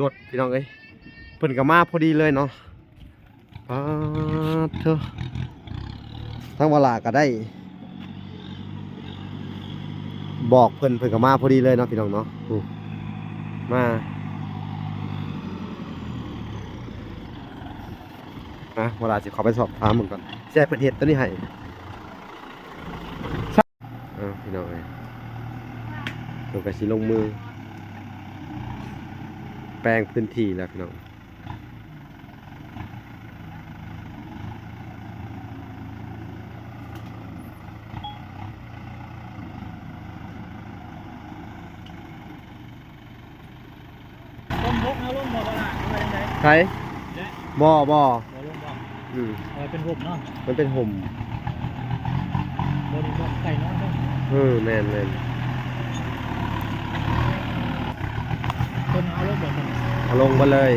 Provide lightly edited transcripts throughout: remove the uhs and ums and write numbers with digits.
รถพี่น้องเอ้ยเพิ่นก็มาพอดีเลยเนาะเถอะทั้งเวลาก็ได้บอกเพิ่นก็มาพอดีเลยเนาะพี่น้องเนาะมาเวลาสิขอไปสอบถามมึงก่อนแจ้เพิ่นเฮ็ดตัวนี้ให้พี่น้องเอ้ยเดี๋ยวก็สิลงมือแปลงพื้นที่แล้วพี่น้องต้มพกเอาลงบ่ละเอาไว้ยังไงใครบ่ลงบ่เป็นห่มเนาะมันเป็นห่มบ่มีบ่ไก่นอนเนาะแม่นคนเอาลงบ่คนเอาลงมาเลย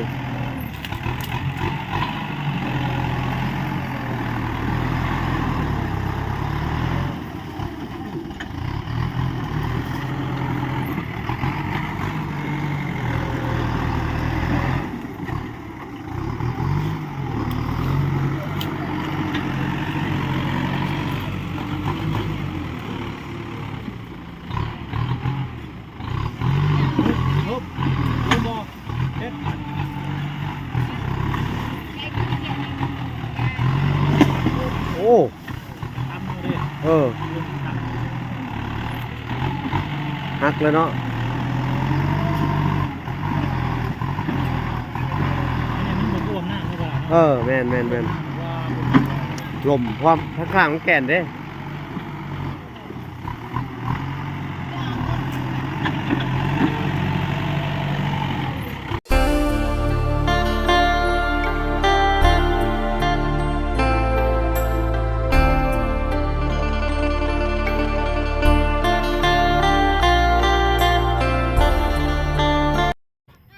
โอ้หักเลยเนาะแม่นลมความข้างของแก่นเด้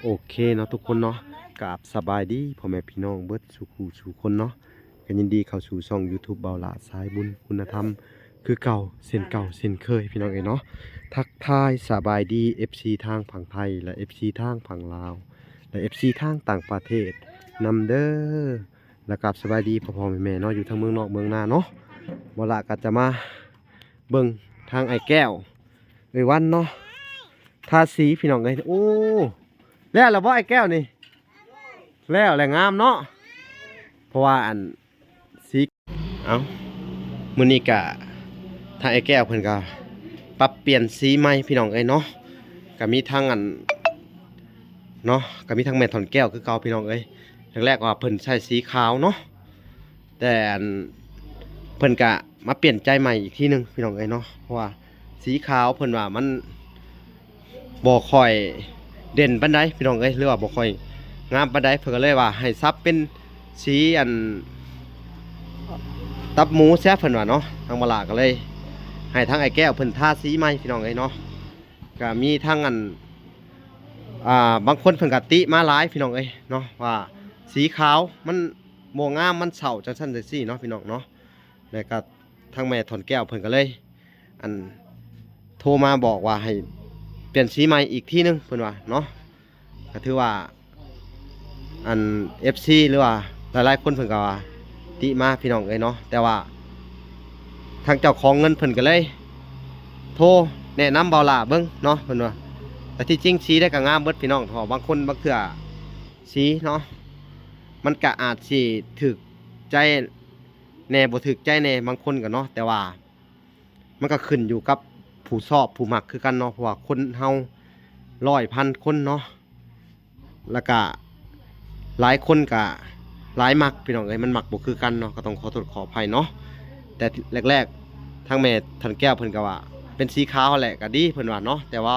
โอเคเนาะทุกคนเนาะกราบสบายดีพ่อแม่พี่น้องเบิดสู่คนเนาะกันยินดีเข้าสู่ช่อง YouTube เบาหละสายบุญคุณธรรมคือเก่าเส้นเคยพี่น้องเนาะทักทายสบายดี FC ทางฝั่งไทยและ FC ทางฝั่งลาวและ FC ทางต่างประเทศนำเด้อและกราบสบายดีพ่อแม่เนาะอยู่ทางเมืองนอกเมืองนาเนาะเบาหละก็จะมาเบิ่งทางไอ้แก้ววันเนาะทาสีพี่น้องโอ้แล้วเราบ่ไอ้แก้วนี่แล้วแหละงามเนาะเพราะว่าอันสีมื้อนี้กะทางไอ้แก้วเพิ่นก็ปรับเปลี่ยนสีใหม่พี่น้องเนาะก็มีทางอันเนาะก็มีทางแม่ถอนแก้วคือเก่าพี่น้องแรกๆว่าเพิ่นใช้สีขาวเนาะแต่อันเพิ่นก็มาเปลี่ยนใจใหม่อีกทีนึงพี่น้องเนาะเพราะว่าสีขาวเพิ่นว่ามันบ่ค่อยเด่นปานใดพี่น้องหรือว่าบ่ค่อยงามปานใดเพิ่นก็เลยว่าให้ซับเป็นสีอันตับหมูแซ่บเพิ่นว่าเนาะทางบลาก็เลยให้ทางไอ้แก้วเพิ่นทาสีใหม่พี่น้องเนาะก็มีทางอันบางคนเพิ่นก็ติมาหลายพี่น้องเนาะว่าสีขาวมันบ่งามมันเฉาจังซั่นจังซี่เนาะพี่น้องเนาะแล้วก็ทางแม่ถอนแก้วเพิ่นก็เลยอันโทรมาบอกว่าให้เปลี่ยนสีใหม่อีกทีนึงเพิ่นว่าเนาะก็ถือว่าอัน FC หรือว่าหลายๆคนเพิ่นก็ว่าติมาพี่น้องเนาะแต่ว่าทางเจ้าของเงินเพิ่นก็เลยโทรแนะนำเบาหล่าเบิ่งเนาะเพิ่นว่าแต่ที่จริงสีได้ก็งามเบิดพี่น้องเพราะบางคนบางเทื่อสีเนาะมันก็อาจสิถูกใจแน่บ่ถูกใจแน่บางคนก็เนาะแต่ว่ามันก็ขึ้นอยู่กับผู้ชอบผู้มักคือกันเนาะเพราะว่าคนเฮา100,000 คนเนาะแล้วก็หลายคนก็หลายมักพี่น้องมันมักบ่คือกันเนาะก็ต้องขอโทษขออภัยเนาะแต่แรกๆทางแม่ทันแก้วเพิ่นก็ว่าเป็นสีขาวแหละก็ดีเพิ่นว่าเนาะแต่ว่า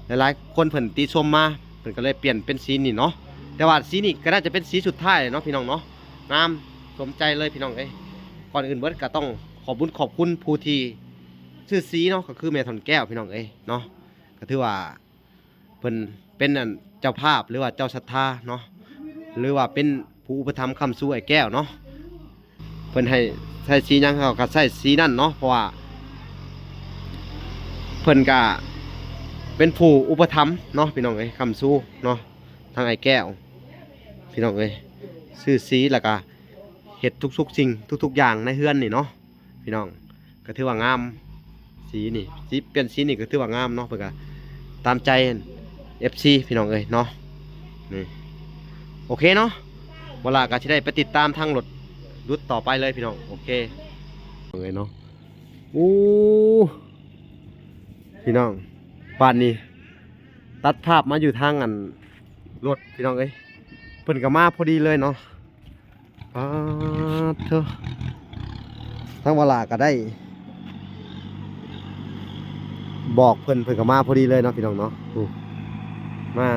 หลายๆคนเพิ่นติชมมาเพิ่นก็เลยเปลี่ยนเป็นสีนี้เนาะแต่ว่าสีนี้ก็น่าจะเป็นสีสุดท้ายเนาะพี่น้องเนาะงามสมใจเลยพี่น้องก่อนอื่นเบิดก็ต้องขอบคุณผู้ที่ชื่อสีเนาะก็คือแม่ทันแก้วพี่น้องเนาะก็ถือว่าเพิ่นเป็นอันเจ้าภาพหรือว่าเจ้าศรัทธาเนาะหรือว่าเป็นผู้อุปถัมภ์ค้ำสู้ไอ้แก้วเนาะเพิ่นให้ใส่สีหยังเขาก็ใส่สีนั่นเนาะเพราะว่าเพิ่นก็เป็นผู้อุปถัมภ์เนาะพี่น้องค้ำสู้เนาะ ทางไอ้แก้วพี่น้องเอ้ยซื้อสีแล้วก็เฮ็ดทุกๆสิ่งทุกๆอย่างในเฮือนนี่เนาะพี่น้องก็ถือว่างามสีนี่สีเปลี่ยนสีนี่ก็ถือว่างามเนาะเพิ่นก็ตามใจ FC พี่น้องเอ้ยเนาะนี่โอเคเนาะเวลาก็สิได้ไปติดตามทางรถรุดต่อไปเลยพี่น้องโอเคเลยเนาะอู้พี่น้องป่านนี้ตัดภาพมาอยู่ทางอันรถพี่น้องเอ้ยเพิ่นก็มาพอดีเลยเนาะเถอะทางเวลาก็ได้บอกเพิ่นก็มาพอดีเลยเนาะพี่น้องเนาะมา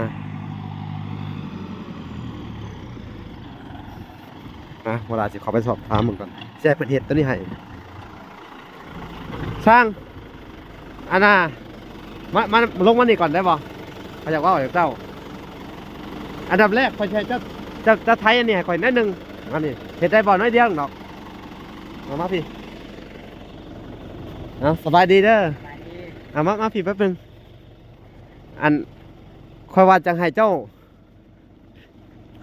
เวลาสิขอไปสอบถามมึงก่อนแจ้เพิ่นเฮ็ดตัวนี้ให้ช่างอันน่ะมาลงมานี่ก่อนได้บ่เขาอยากว่าอยากเจ้าอันดับแรกข่อยใช้จะไทยอันนี้ให้ข่อยนิดนึงอันนี้เฮ็ดได้บ่น้อยเดียวดอกมาพี่สบายดีเด้อมาพี่แป๊บนึงอันข่อยว่าจังให้เจ้า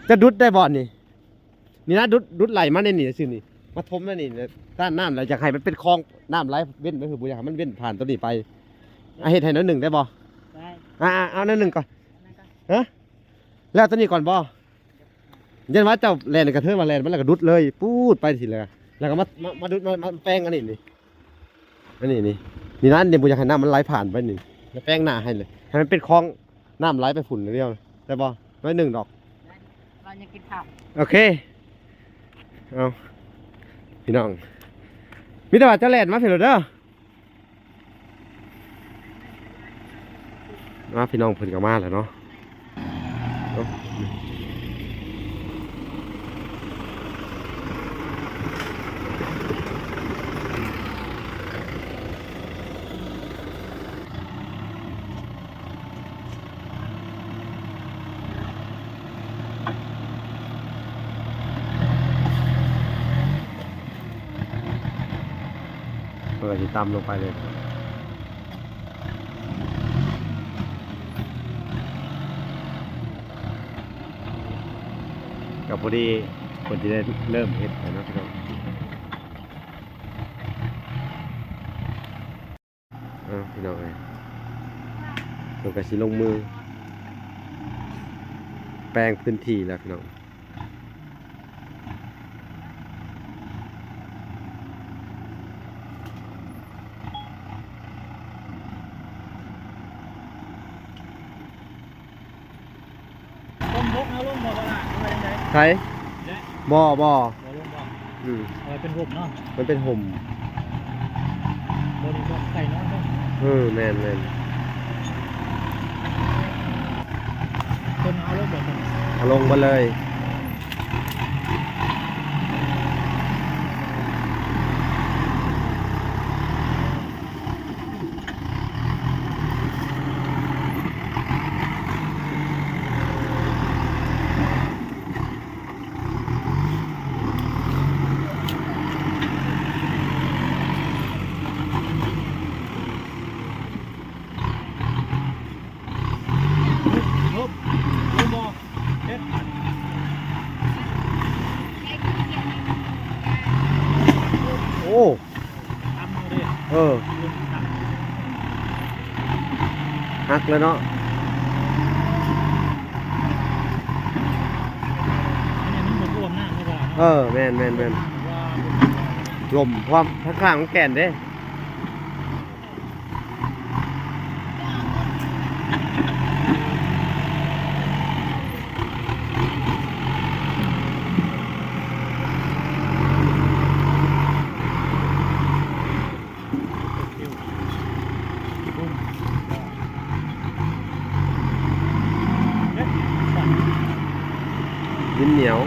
จะดุดได้บ่นี่นะดุดไหลมาในนี่ซื่อนี่มาทมนั่นนี่ด้านน้ำแล้วอยากให้มันเป็นคลองน้ำไหลเว้นไปคือบ่อยากให้มันเว้นผ่านตัวนี้ไปเฮ็ดให้น้อยหนึ่งได้บ่ได้เอาน้อยหนึ่งก่อนฮะแล้วตัวนี้ก่อนบ่ยันว่าเจ้าแลนกระเทือนมาแลนมันแล้วก็ดุดเลยปูดไปสิเลยแล้วก็มาดุดมาแป้งอันนี้นี่อันนี้นี่นั่นเนี่ยบ่อยากให้น้ำมันไหลผ่านไปนี่แล้วแป้งหน้าให้เลยให้มันเป็นคลองน้ำไหลไปฝุ่นเดียวได้บ่น้อยหนึ่งดอกเราจะกินข้าวโอเคเอาพี่น้องมิตรว่าจะแลนมาเถอะเด้อมาพี่น้องเพิ่นก็มาแล้วเนาะเปิดที่ตามลงไปเลยกับพอดีคนที่ได้เริ่มเฮ็ดแล้วนะพี่น้องพี่น้องเลยเราก็สิลงมือแปลงพื้นที่แล้วพี่น้องใช่บ่เป็นห่มเนาะมันเป็นห่มบริษัทใส่น้องแมนคนเอาลงแบบเอาลงมาเลยโอ้ฮักเลยเนาะแมนลมความข้างของแก่นเด้ดินเหนียว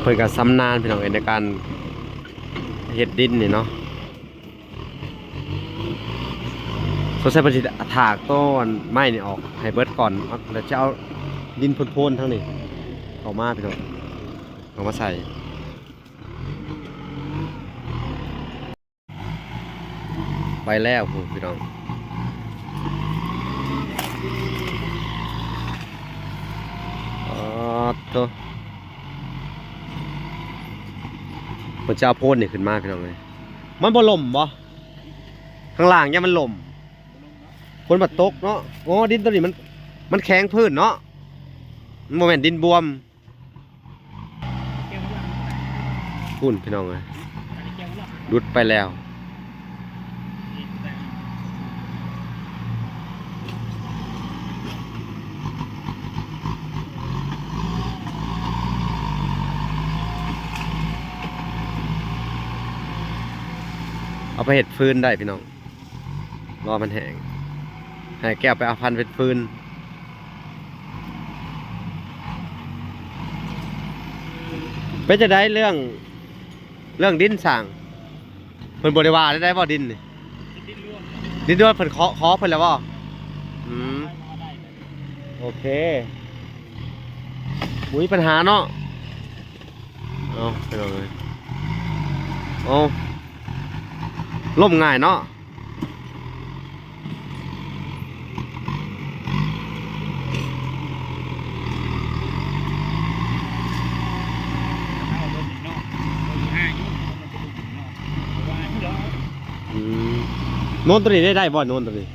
พิ่นก็สำนาญพี่น้องเอ้ยในการเฮ็ดดินนี่เนาะสงสัยเพิ่นสิถากต้นไม้นี่ออกให้เบิดก่อนแล้วจะเอาดินพ่นๆทั้งนี้เข้ามาพี่น้องเอามาใส่ไปแล้วพี่น้องตัวมันจะเอาโพนนี่ขึ้นมาพี่น้องเลยมันบ่ล่มบ่ข้างล่างเนี่ยมันล่มคนบัดตกเนาะอ๋อดินตัวนี้มันแข็งพื้นเนาะมันโมเมนดินบวมพุ่นพี่น้องเลยดุดไปแล้วเอาไปเห็ดฟืนได้พี่น้องรอมันแห้งให้แก้วไปเอาพันเป็นฟืนเป็นจะได้เรื่องดินสั่งเพิ่นบริวารได้บ่ดินนี่ดินด้วยเพิ่นขอเพิ่นแล้วบ่โอเคมีปัญหาเนาะเอาไปเลยเอาล่มง่ายเนาะโน้นตัวนี้ได้บ่โน้นตัวนี้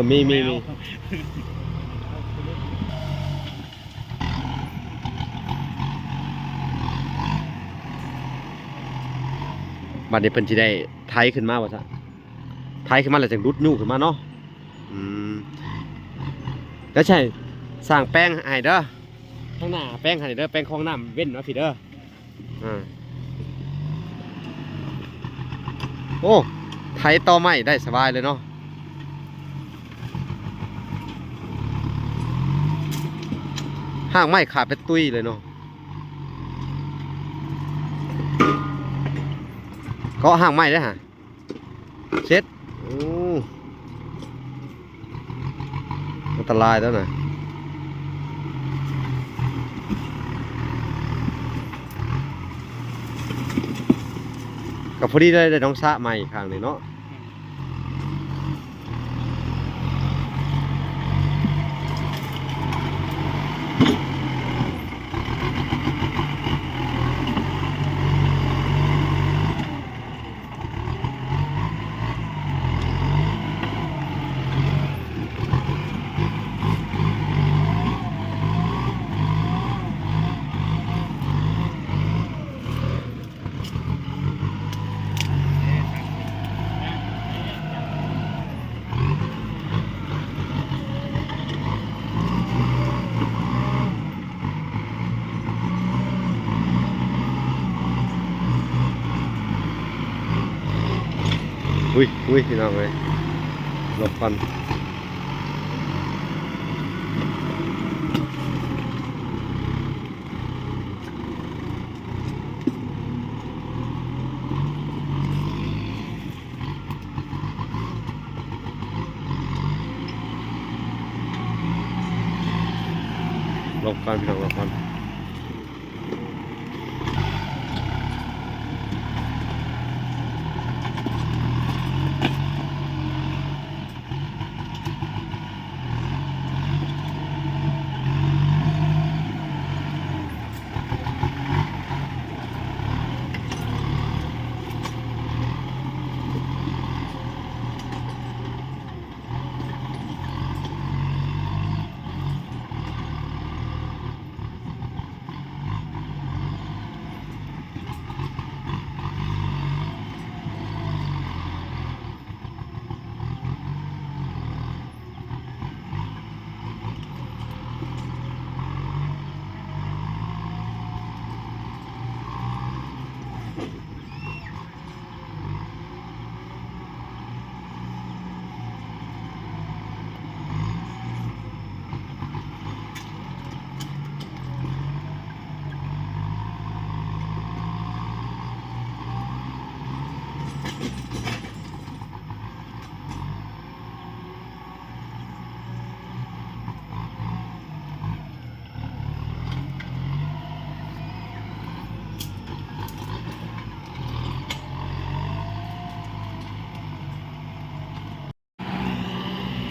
มีบัดนี้เพิ่นสิได้ไถขึ้นมาว่าซะไถขึ้นมาแล้วจังรุดยู่ขึ้นมาเนาะแล้วใช่สร้างแป้งให้เด้อข้างหน้าแป้งให้เด้อแป้งคลองน้ำเว้นเนาะพี่เด้อโอ้ไถต่อไม้ได้สบายเลยเนาะห้างไม้ขาดเป็นตุ้ยเลยเนาะก็ห่างไม้ได้ฮะเช็ดอันตรายแล้วนะกับพอดีได้น้องสะใหม่อีกครั้งหนึ่งเนาะอุ้ยพี่น้องเลยหลบฟันหลบฟันพี่น้องหลบฟัน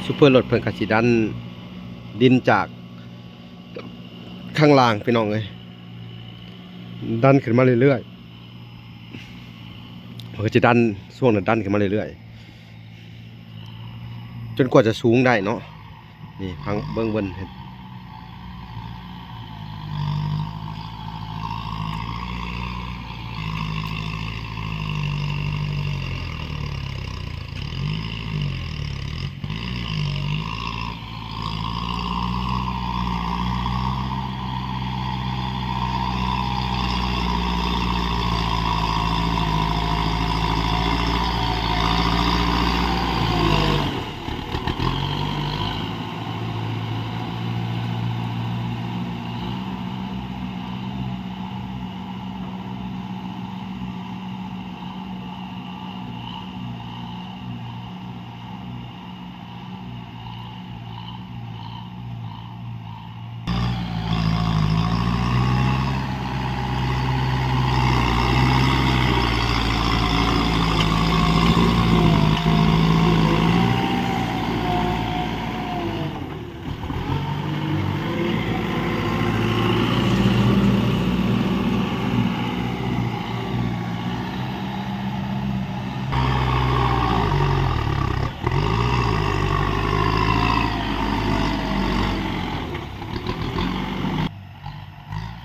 ซูเปอร์รถเพิ่นก็สิดันดินจากข้างล่างพี่น้องเอ้ยดันขึ้นมาเรื่อยๆมันก็จะดันช่วงนั้นดันขึ้นมาเรื่อยๆจนกว่าจะสูงได้เนาะนี่พังเบิ่งเบิ่นเห็น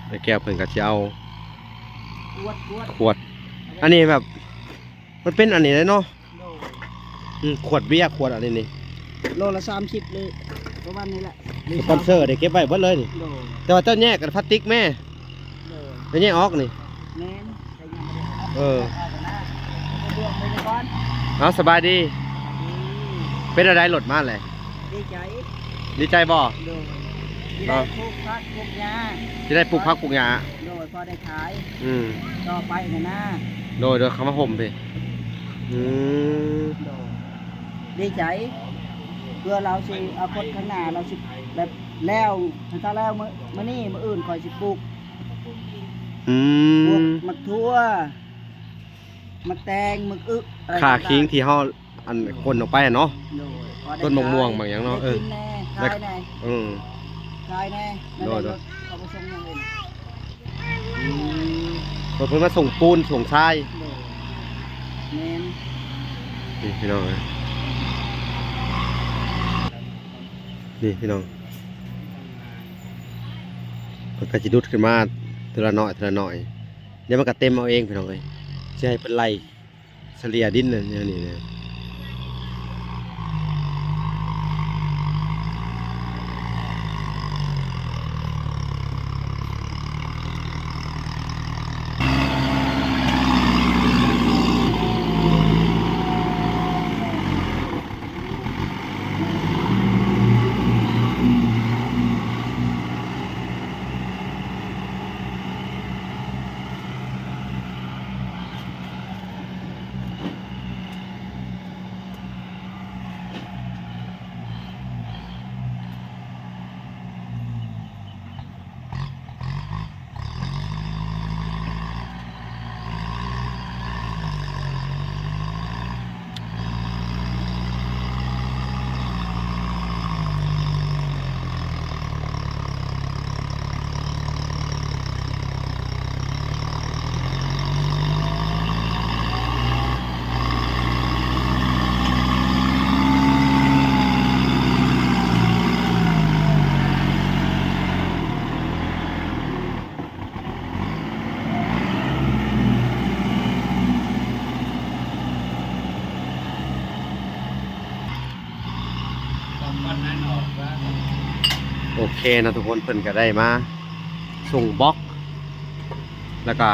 ไอ้แก้วเพิ่นก็สิเอา ขวด อันนี้แบบ มันเป็นอันนี้เลยเนาะ โล ขวดเบียร์ขวดอะไรนี่ โลละ30เลยประมาณนี้แหละ สปอนเซอร์ได้เก็บไว้เบิดเลยนี่ โล แต่ว่าเจ้าแยกกันพลาสติกแม่ โล เจ้าแยกออกนี่ แม่นใช้ยังไม่ได้ เออ เอาแต่หน้าเอาเรื่องไปก่อน เอาสบายดี เป็นอะไรหลดมาเลย ดีใจ ดีใจบ่ โดยที่ได้ปลูกผักปลูกหญ้า ที่ได้ปลูกผักปลูกหญ้า โดยพอได้ขาย อืม ต่อไปนะนะ โดยคำว่าห่มพี่อืม โดยดีใจ เพื่อเราสิเอาคนข้างหน้าเราสิแบบแล้วถ้าแล้วมื้อนี้มื้ออื่นคอยสิปลูก อื พวก ม มักทั่วมักแตงมักอึอะไร ขาคิงที่เฮาอันคนออกไปอะเนาะ โดยพอได้ ต้นมะม่วงบางอย่างเนาะ ได้กินแน่ขายแน่ อืม ขายแน่นั่น โด แห ย ละเขาไปส่งอย่างอื่น เพิ่นมาส่งปูนส่งทราย โดยแม่น นี่พี่น้องเอ้ยนี่พี่น้องมันก็จะดุดขึ้นมาทีละหน่อยทีละหน่อยเดี๋ยวมันก็เต็มเอาเองพี่น้องเอ้ยจะให้เป็นไล่เฉลี่ยดินน่ะเนี่ยนี่เนี่ยโอเคนะทุกคนเพิ่นก็ได้มาส่งบล็อก แล้วก็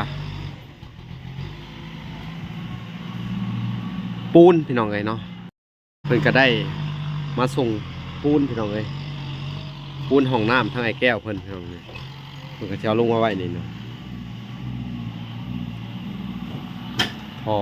ปูนพี่น้องเอ้ยเนาะเพิ่นก็ได้มาส่งปูนพี่น้องเอ้ยปูนห้องน้ำทั้งไอ้แก้วเพิ่นพี่น้องเอ้ยเพิ่นก็จะเอาลงมาไว้นี่เนาะพอ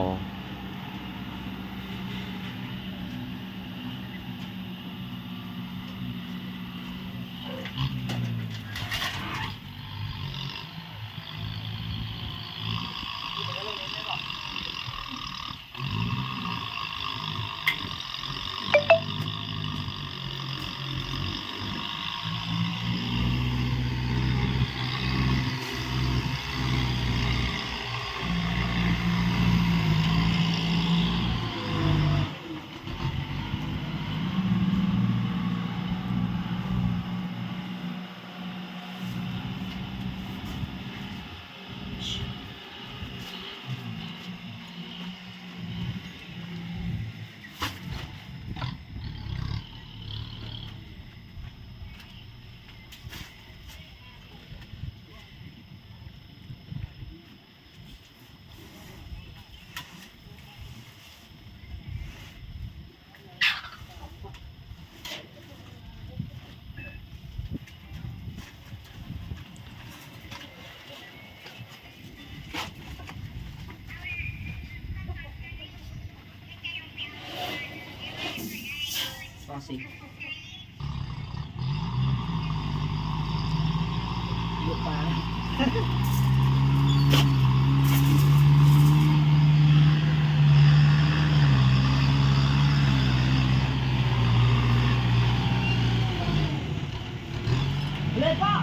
ป .10 ลูกปลาเลยพ่อ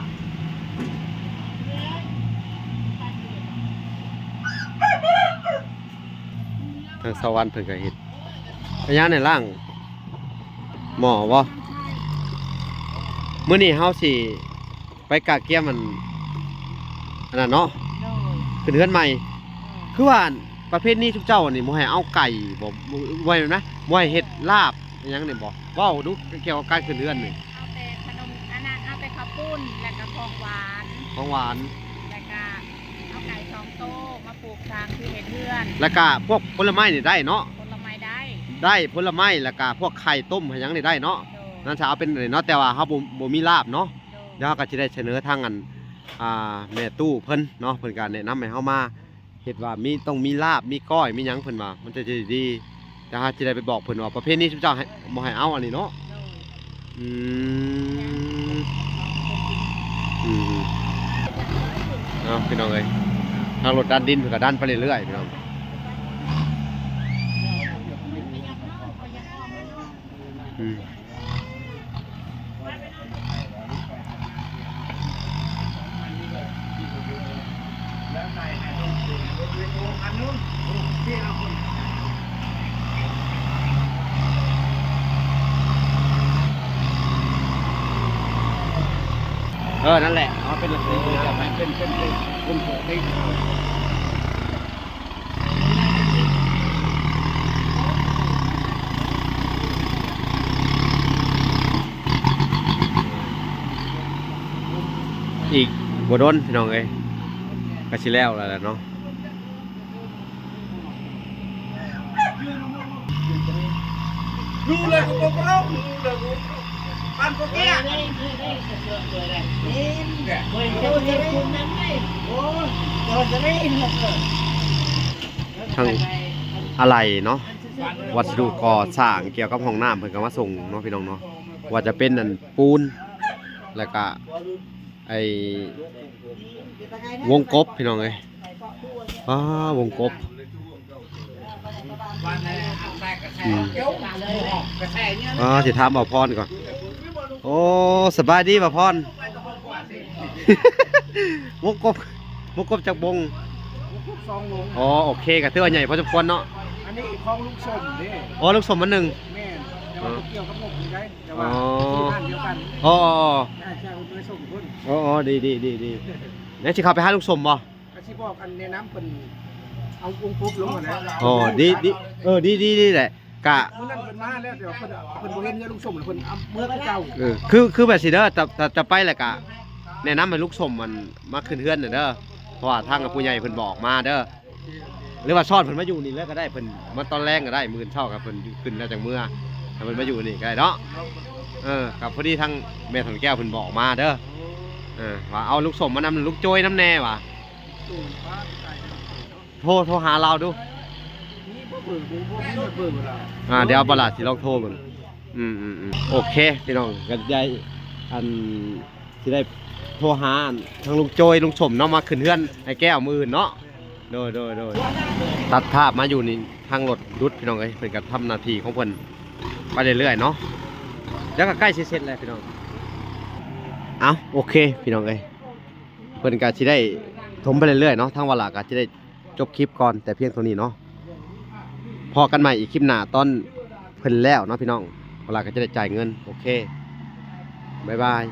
ทางสวรรค์เพิ่นก็เฮ็ดพญาในร่างหมอบ่มื้อนี้เฮาสิไปกะเกียมมันอันนั้นเนาะ โดย ขึ้นเฮือนใหม่คือว่าประเภทนี้ทุกเจ้านี่บ่ให้เอาไก่บ่ไว้นะบ่ให้เฮ็ดลาบอิหยังนี่บ่เว้าดูเกี่ยวกับการขึ้นเฮือนนี่ เอาแต่ขนมอันนั้นเอาแต่ข้าวปุ้นแล้วก็ของหวาน ของหวาน แล้วก็เอาไก่2โต๊ะมาปลูกทางที่เห็นเพื่อน แล้วก็พวกผลไม้นี่ได้เนาะ ผลไม้ได้ ได้ผลไม้แล้วก็พวกไข่ต้มอิหยังนี่ได้เนาะ โดย นั่นจะเอาเป็นนี่เนาะแต่ว่าเฮาบ่มีลาบเนาะ โดย เดี๋ยวเราก็จะได้เสนอทางอันแม่ตู้เพิ่นเนาะเพิ่นก็แนะนำให้เฮามาเฮ็ดว่ามีต้องมีลาบมีก้อยมีหยังเพิ่นว่ามันจะดีแต่เฮาจะได้ไปบอกเพิ่นว่าประเภทนี้ทุกเจ้าให้บ่ให้เอาอันนี้เนาะ โดย อืมอืมเอาพี่น้องเอ้ยทางรถดันดินเพิ่นก็ดันไปเรื่อยๆพี่น้องอืมนั่นแหละเอาเป็นลักษณะจะเป็นอีกบ่โดนพี่น้องเอ้ยก็สิแล้วแหละเนาะดูเลยกูบอกเราดูเลยกูปันโปเกียทั้งอะไรเนาะวัสดุก่อสร้างเกี่ยวกับห้องน้ำเพิ่นก็มาส่งเนาะพี่น้องเนาะว่าจะเป็นนั่นปูนแล้วก็ไอ้วงกบพี่น้องเอ้ยวงกบสิถามบ่าวพรก่อนโอ้สบายดีบ่าวพร วงกบจากบง 2 วง อ๋อโอเคก็ถือว่าใหญ่พอสมควรเนาะ อันนี้ของลูกชมนี่ อ๋อลูกสมมันหนึ่ง แม่นแต่ว่าเกี่ยวกับนกนี่ได้แต่ว่า อ๋อ ที่บ้านเดียวกัน อ๋อ ใช่เมื่อส่งคน อ๋อดีแล้วสิเข้าไปหาลูกสมบ่ อาชีพบอกอันแนะนำเป็นเอาวงปุ๊บลงมาแล้ว อ๋อดีแหละกะ เมื่อนั้นเพิ่นมาแล้วเดี๋ยวเพิ่นบ่เห็นเงินลูกชมเพิ่นเอาเมื่อเก่า คือแบบสิเด้อแต่จะไปแหละกะแนะนำให้ลูกสมมันมาขึ้นเฮือนน่ะเด้อเพราะว่าทางกับผู้ใหญ่เพิ่นบอกมาเด้อหรือว่าซ่อนเพิ่นมาอยู่นี่แล้วก็ได้เพิ่นมาตอนแรกก็ได้มื้อเช้ากับเพิ่นขึ้นแล้วจากเมื่อถ้าเพิ่นมาอยู่นี่ก็ได้เนาะกับพอดีทางแม่ถอนแก้วเพิ่นบอกมาเด้อว่าเอาลูกสมมานำลูกโจยน้ำแน่ว่ะโทรหาเราดู นี่บ่เบิ่งบ่เบิ่งล่ะ เดี๋ยวเอาประหลาดสิลองโทรเบิ่งโอเคพี่น้องก็ได้อันสิได้โทรหาทางลุงโจยลุงสมเนาะมาขึ้นเฮือนให้แก้วมืออื่นเนาะโดยตัดภาพมาอยู่นี่ทางรถดุดพี่น้องเอ้ยเพิ่นก็ทำหน้าที่ของเพิ่นไปเรื่อยๆเนาะแล้วก็ใกล้สิเสร็จแล้วพี่น้องเอาโอเคพี่น้องเอ้ยเพิ่นก็สิได้ถมไปเรื่อยๆเนาะทางวาระก็สิได้จบคลิปก่อนแต่เพียงเท่านี้เนาะพอกันใหม่อีกคลิปหน้าตอนเพิ่นแล้วเนาะพี่น้องวาระก็จะได้จ่ายเงินโอเคบ๊ายบาย